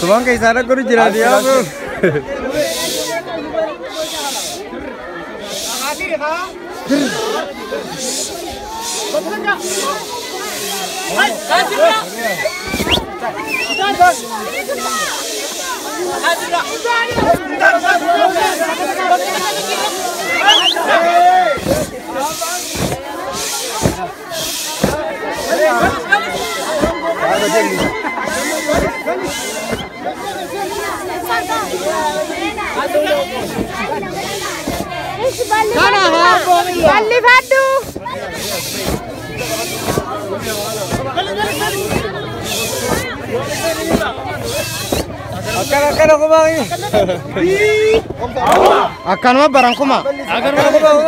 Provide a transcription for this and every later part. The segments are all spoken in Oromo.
Subang kayak sana guru jelas dia bro. Akan aku bang ini. Akan mah barangku mah. Akan aku bang.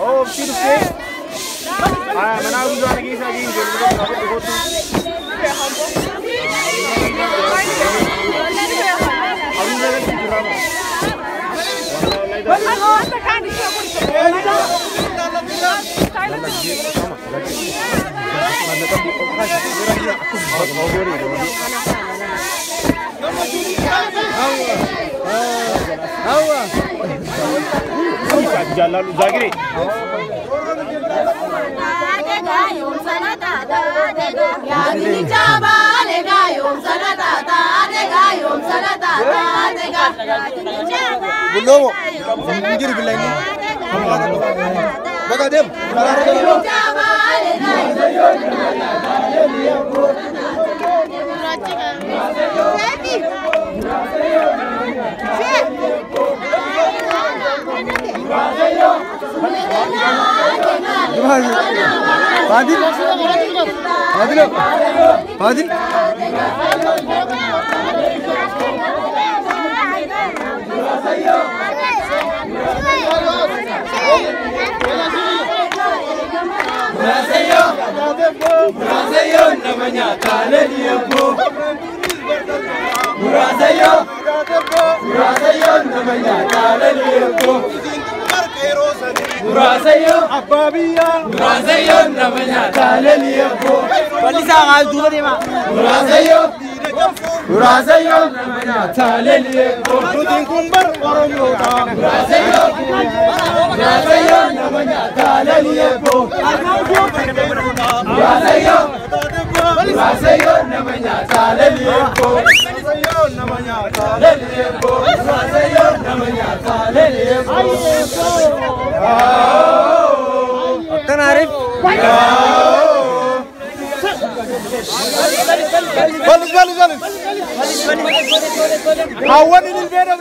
Oh, situ sih. Mana aku jual lagi lagi. هوا جلال زاغري belum minggir bilang ini baga dem Fadil Fadil Fadil Murasayo namanya Kaleliapo Murasayo namanya Kaleliapo Murasayo Ababia Murasayo namanya Kaleliapo Balisa ngal dulu deh mak Murasayo namanya Kaleliapo Duding kumbar orang yota Murasayo namanya Kaleliapo Murasayo namanya Kaleliapo Murasayo namanya Kaleliapo Murasayo namanya Kaleliapo Akan Arif balik Hawan ini beda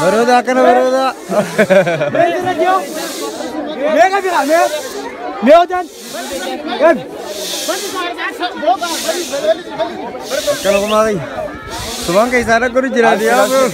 Beroda kan beroda Mega bilang Meo dan kan kalau kemarin Subang ke sana guru jelas dia bro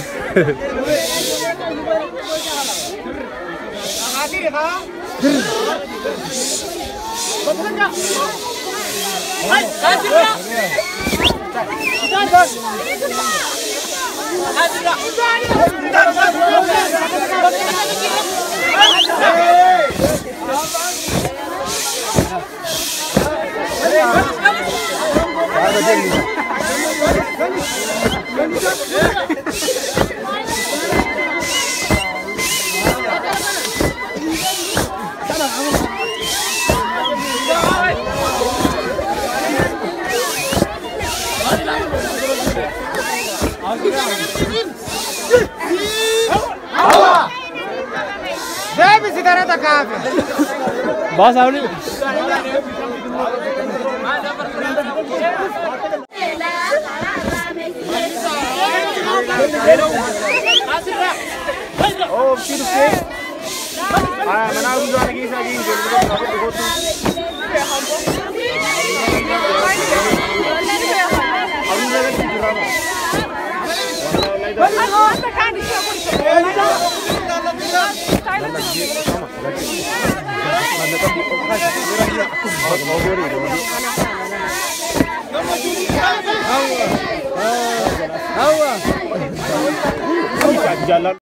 Deve se dar a cave. Boss ali. Oh, filho que? Ah, mas não usa aqui isso aqui, jalan